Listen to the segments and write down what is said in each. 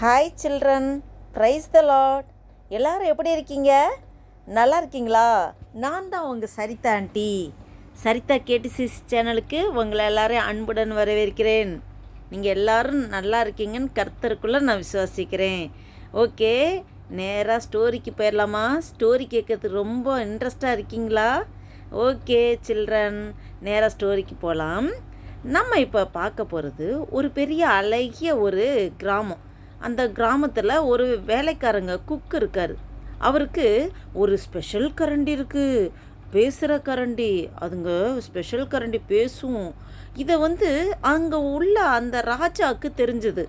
Hi children, price த Lord. எல்லோரும் எப்படி இருக்கீங்க? நல்லா இருக்கீங்களா? நான் தான் உங்கள் சரிதா ஆண்டி. சரிதா கேடிசிஸ் சேனலுக்கு உங்களை எல்லாரையும் அன்புடன் வரவேற்கிறேன். நீங்கள் எல்லோரும் நல்லா இருக்கீங்கன்னு கர்த்தருக்குள்ளே நான் விசுவாசிக்கிறேன். ஓகே, நேராக ஸ்டோரிக்கு போயிடலாமா? ஸ்டோரி கேட்கறதுக்கு ரொம்ப இன்ட்ரெஸ்டாக இருக்கீங்களா? ஓகே சில்ட்ரன், நேராக ஸ்டோரிக்கு போகலாம். நம்ம இப்போ பார்க்க போகிறது ஒரு பெரிய அழகிய ஒரு கிராமம். அந்த கிராமத்தில் ஒரு வேலைக்காரங்க குக் இருக்கார். அவருக்கு ஒரு ஸ்பெஷல் கரண்டி இருக்குது, பேசுகிற கரண்டி. அதுங்க ஸ்பெஷல் கரண்டி பேசும். இதை அங்கே உள்ள அந்த ராஜாவுக்கு தெரிஞ்சது.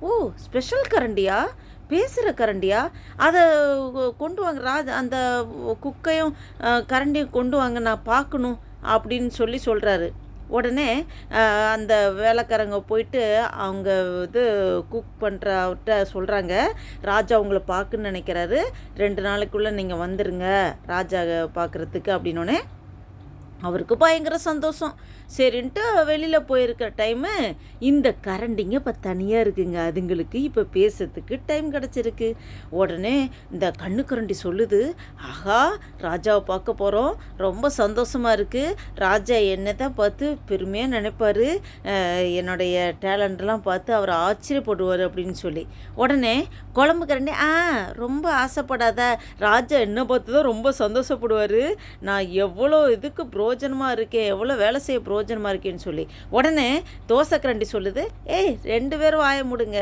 ஓ, ஸ்பெஷல் கரண்டியா, பேசுகிற கரண்டியா, அதை கொண்டு வாங்க ராஜா, அந்த குக்கையும் கரண்டியும் கொண்டு வாங்க, நான் பார்க்கணும் அப்படின்னு சொல்கிறாரு. உடனே அந்த வேலைக்காரங்க போயிட்டு அவங்க குக் பண்ணுறவர்கிட்ட சொல்கிறாங்க, ராஜா உங்களை பார்க்குன்னு நினைக்கிறாரு, 2 நாளைக்குள்ளே நீங்கள் வந்துடுங்க ராஜா பார்க்குறதுக்கு அப்படின்னோடனே அவருக்கு பயங்கர சந்தோஷம். சரின்ட்டு வெளியில் போயிருக்கிற டைமு இந்த கரண்டிங்க இப்போ தனியாக இருக்குங்க. அதுங்களுக்கு இப்போ பேசுறதுக்கு டைம் கிடச்சிருக்கு. உடனே இந்த கண்ணு கரண்டி சொல்லுது, ஆஹா ராஜாவை பார்க்க போகிறோம், ரொம்ப சந்தோஷமாக இருக்குது. ராஜா என்னை தான் பார்த்து பெருமையாக நினைப்பார், என்னுடைய டேலண்ட்லாம் பார்த்து அவர் ஆச்சரியப்படுவார் அப்படின்னு சொல்லி. உடனே குழம்பு கரண்டி, ரொம்ப ஆசைப்படாத, ராஜா என்னை பார்த்து தான் ரொம்ப சந்தோஷப்படுவார், நான் எவ்வளோ இதுக்கு பிரோஜனமாக இருக்கேன், எவ்வளோ வேலை செய்ய பிரோஜனமாக இருக்கேன்னு சொல்லி. உடனே தோசை கரண்டி சொல்லுது, 2 பேரும் வாய முடுங்க,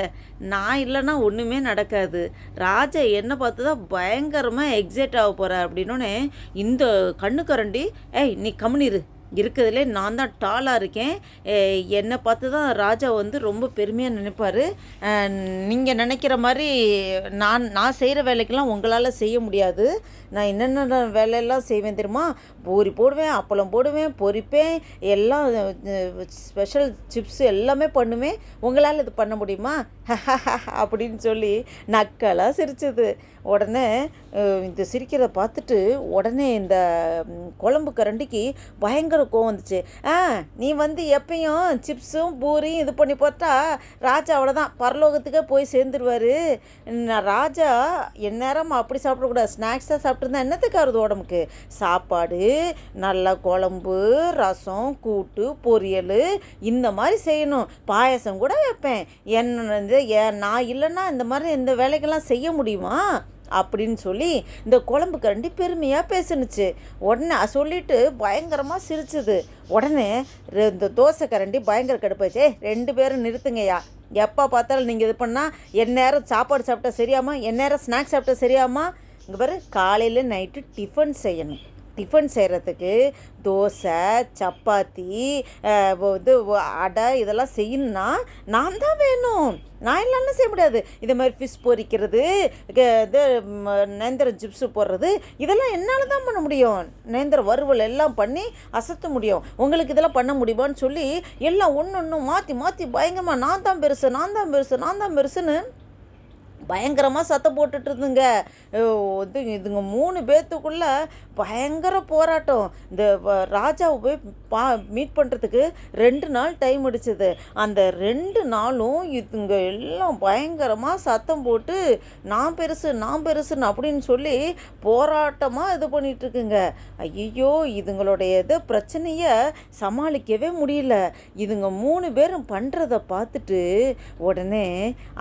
நான் இல்லைன்னா ஒன்றுமே நடக்காது, ராஜா என்னை பார்த்து தான் பயங்கரமாக எக்ஸைட் ஆக போகிற அப்படின்னோடனே இந்த கண்ணு கரண்டி, நீ கம்முனிரு, இருக்கிறதுலே நான் தான் டாலாக இருக்கேன், என்னை பார்த்து தான் ராஜா ரொம்ப பெருமையாக நினைப்பார், நீங்கள் நினைக்கிற மாதிரி நான் செய்கிற வேலைக்கெல்லாம் உங்களால் செய்ய முடியாது, நான் என்னென்ன வேலையெல்லாம் செய்வேன் தெரியுமா, பூரி போடுவேன், அப்பளம் போடுவேன், பொரிப்பேன், எல்லாம் ஸ்பெஷல் சிப்ஸு எல்லாமே பண்ணுவேன், உங்களால் இது பண்ண முடியுமா அப்படின்னு சொல்லி நக்கலாக சிரிச்சது. உடனே இந்த சிரிக்கிறத பார்த்துட்டு உடனே இந்த குழம்பு கரண்டிக்கு பயங்கர கோவம் வந்துச்சு. நீ எப்பயும் சிப்ஸும் பூரியும் இது பண்ணி போட்டா ராஜா அவ்வளோதான் பரலோகத்துக்கே போய் சேர்ந்துருவார், ராஜா எந்நேரம் அப்படி சாப்பிடக்கூடாது, ஸ்நாக்ஸாக சாப்பிட்ருந்தா என்னத்துக்கு ஆகுது உடம்புக்கு, சாப்பாடு நல்லா குழம்பு ரசம் கூட்டு பொரியல் இந்த மாதிரி செய்யணும், பாயசம் கூட வைப்பேன், நான் இல்லைன்னா இந்த மாதிரி இந்த வேலைக்கெல்லாம் செய்ய முடியுமா அப்படின்னு சொல்லி இந்த குழம்பு கரண்டி பெருமையாக பேசுனுச்சு. உடனே சொல்லிட்டு பயங்கரமாக சிரிச்சுது. உடனே இந்த தோசை கரண்டி பயங்கர கடுப்பாச்சு, 2 பேரும் நிறுத்துங்கய்யா, எப்போ பார்த்தாலும் நீங்கள் இது பண்ணால் எந்நேரம் சாப்பாடு சாப்பிட்டா சரியாமா, எந்நேரம் ஸ்நாக்ஸ் சாப்பிட்டா சரியாமா, இங்கே பாரு காலையில் நைட்டு டிஃபன் செய்யணும், டிஃபன் செய்கிறதுக்கு தோசை சப்பாத்தி அடை இதெல்லாம் செய்யணும்னா நான் தான் வேணும், நான் இல்லைன்னா செய்ய முடியாது. இதே மாதிரி ஃபிஷ் பொரிக்கிறது, இது நேந்திரம் சிப்ஸு போடுறது, இதெல்லாம் என்னால் தான் பண்ண முடியும், நேந்திரம் வறுவல் எல்லாம் பண்ணி அசத்த முடியும், உங்களுக்கு இதெல்லாம் பண்ண முடியுமான்னு சொல்லி எல்லாம் ஒன்று மாற்றி மாற்றி பயங்கரமாக நான் தான் பெருசு நான் தான் பெருசு நான் தான் பெருசுன்னு பயங்கரமாக சத்தம் போட்டுட்டு இருந்துங்க. இதுங்க 3 பேர்த்துக்குள்ளே பயங்கர போராட்டம். இந்த ராஜாவை போய் மீட் பண்ணுறதுக்கு 2 நாள் டைம் அடிச்சது. அந்த 2 நாளும் இதுங்க எல்லாம் பயங்கரமாக சத்தம் போட்டு நான் பெருசு நான் பெருசுன்னு அப்படின்னு சொல்லி போராட்டமாக இது பண்ணிகிட்ருக்குங்க. ஐயோ, இதுங்களுடைய பிரச்சனையை சமாளிக்கவே முடியல. இதுங்க 3 பேரும் பண்ணுறதை பார்த்துட்டு உடனே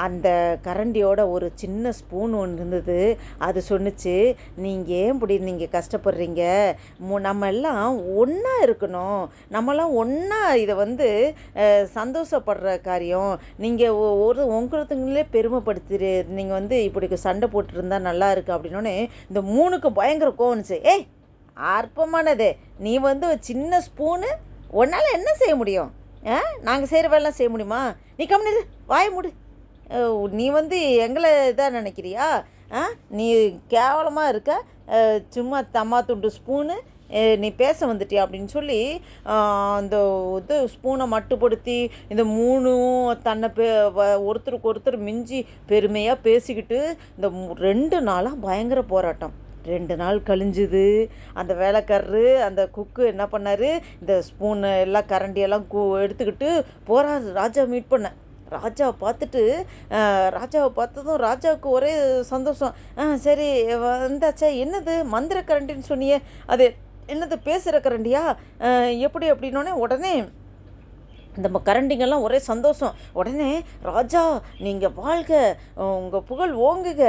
அந்த கரண்டியோட ஒரு சின்ன ஸ்பூன் ஒன்று இருந்தது, அது சொன்னிச்சு, நீங்கள் ஏன் இப்படி நீங்கள் கஷ்டப்படுறீங்க, நம்ம எல்லாம் ஒன்றா இருக்கணும், நம்மலாம் ஒன்றா இதை சந்தோஷப்படுற காரியம், நீங்கள் உங்களுக்குங்களே பெருமைப்படுத்திடு, நீங்கள் இப்படி சண்டை போட்டுருந்தா நல்லா இருக்கு அப்படின்னோடனே இந்த 3க்கும் பயங்கர கோவனுச்சு. அற்பமானது, நீ சின்ன ஸ்பூனு, உன்னால் என்ன செய்ய முடியும், நாங்கள் செய்கிற வேலைலாம் செய்ய முடியுமா, நீ கம்முனு வாய மூடு, நீ எங்களை இதாக நினைக்கிறியா, நீ கேவலமாக இருக்க, சும்மா தம்மா துண்டு ஸ்பூனு, நீ பேச வந்துட்டியா அப்படின்னு சொல்லி அந்த ஸ்பூனை மட்டுப்படுத்தி இந்த 3ம் தன்னை ஒருத்தருக்கு ஒருத்தர் மிஞ்சி பெருமையாக பேசிக்கிட்டு இந்த 2 நாளாக பயங்கர போராட்டம். 2 நாள் கழிஞ்சுது. அந்த வேலைக்காரரு அந்த குக்கு என்ன பண்ணார், இந்த ஸ்பூனு எல்லாம் கரண்டியெல்லாம் எடுத்துக்கிட்டு போகிறாரு ராஜா மீட் பண்ண. ராஜாவை பார்த்துட்டு ராஜாவை பார்த்ததும் ராஜாவுக்கு ஒரே சந்தோஷம். சரி வந்தாச்சா, என்னது மந்திர கரண்டின்னு சொன்னியே, அது என்னது பேசுகிற கரண்டியா, எப்படி அப்படின்னோடனே உடனே இந்த கரண்டிங்கெல்லாம் ஒரே சந்தோஷம். உடனே ராஜா நீங்கள் வாழ்க, உங்கள் புகழ் ஓங்குக,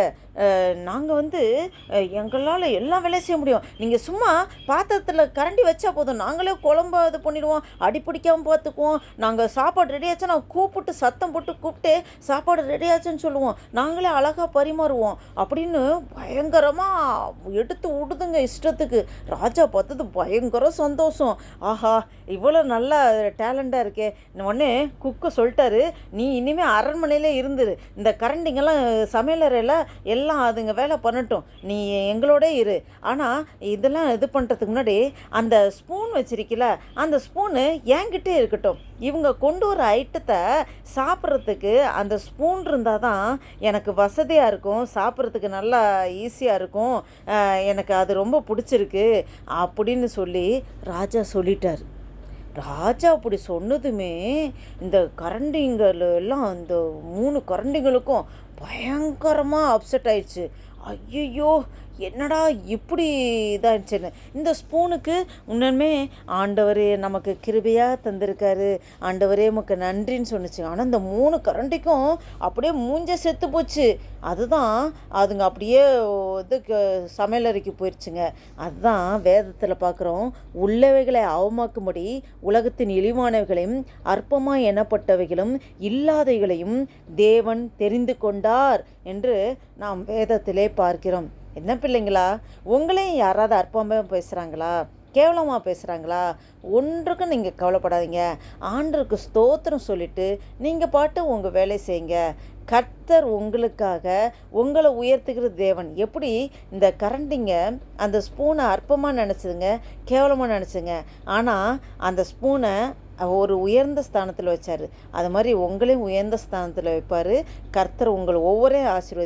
நாங்கள் வந்து எங்களால் எல்லாம் வேலை செய்ய முடியும், நீங்கள் சும்மா பாத்திரத்தில் கரண்டி வச்சா போதும், நாங்களே குழம்பு இது பண்ணிடுவோம், அடி பிடிக்காமல் பார்த்துக்குவோம், நாங்கள் சாப்பாடு ரெடியாச்சும் நான் கூப்பிட்டு சத்தம் போட்டு கூப்பிட்டு சாப்பாடு ரெடியாச்சுன்னு சொல்லுவோம், நாங்களே அழகாக பரிமாறுவோம் அப்படின்னு பயங்கரமாக எடுத்து விடுதுங்க இஷ்டத்துக்கு. ராஜா பார்த்தது பயங்கர சந்தோஷம். ஆஹா, இவ்வளோ நல்லா டேலண்டாக இருக்கே. உடனே குக்கு சொல்லிட்டாரு, நீ இனிமேல் அரண்மனையிலே இருந்துரு, இந்த கரண்டிங்கெல்லாம் சமையலறையில் எல்லாம் அதுங்க வேலை பண்ணட்டும், நீ எங்களோட இரு. ஆனால் இதெல்லாம் இது பண்ணுறதுக்கு முன்னாடி அந்த ஸ்பூன் வச்சிருக்கல, அந்த ஸ்பூனு என்கிட்டே இருக்கட்டும். இவங்க கொண்டு வர ஐட்டத்தை சாப்பிட்றதுக்கு அந்த ஸ்பூன் இருந்தால் தான் எனக்கு வசதியாக இருக்கும், சாப்பிட்றதுக்கு நல்லா ஈஸியாக இருக்கும், எனக்கு அது ரொம்ப பிடிச்சிருக்கு அப்படின்னு சொல்லி ராஜா சொல்லிட்டார். ராஜா அப்படி சொன்னதுமே இந்த கரண்டிங்கள் எல்லாம் இந்த 3 கரண்டிங்களுக்கும் பயங்கரமாக அப்செட் ஆயிடுச்சு. ஐயோ, என்னடா இப்படி இதாகிடுச்சுன்னு. இந்த ஸ்பூனுக்கு உண்மையுமே ஆண்டவர் நமக்கு கிருபையாக தந்திருக்காரு, ஆண்டவரே உமக்கு நன்றின்னு சொன்னிச்சு. ஆனால் இந்த 3 கரண்டிக்கும் அப்படியே மூஞ்ச செத்து போச்சு. அதுதான் அதுங்க அப்படியே இதுக்கு சமையலறைக்கு போயிடுச்சுங்க. அதுதான் வேதத்தில் பார்க்குறோம், உள்ளவைகளை அவமாக்கும்படி உலகத்தின் இழிவானவைகளையும் அற்பமாக எண்ணப்பட்டவைகளும் இல்லாதவைகளையும் தேவன் தெரிந்து கொண்டார் என்று நாம் வேதத்திலே பார்க்கிறோம். என்ன பிள்ளைங்களா, உங்களையும் யாராவது அற்பமாக பேசுகிறாங்களா, கேவலமாக பேசுகிறாங்களா, ஒன்றுக்கும் நீங்கள் கவலைப்படாதீங்க. ஆண்டவருக்கு ஸ்தோத்திரம் சொல்லிவிட்டு நீங்கள் பாட்டு உங்கள் வேலை செய்யுங்க. கர்த்தர் உங்களுக்காக உங்களை உயர்த்துகிற தேவன். எப்படி இந்த கரண்டிங்க அந்த ஸ்பூனை அற்பமாக நினச்சிதுங்க, கேவலமாக நினச்சிங்க, ஆனால் அந்த ஸ்பூனை ஒரு உயர்ந்த ஸ்தானத்தில் வச்சார். அது மாதிரி உங்களையும் உயர்ந்த ஸ்தானத்தில் வைப்பார். கர்த்தர் உங்களை ஒவ்வொரு ஆசீர்வதி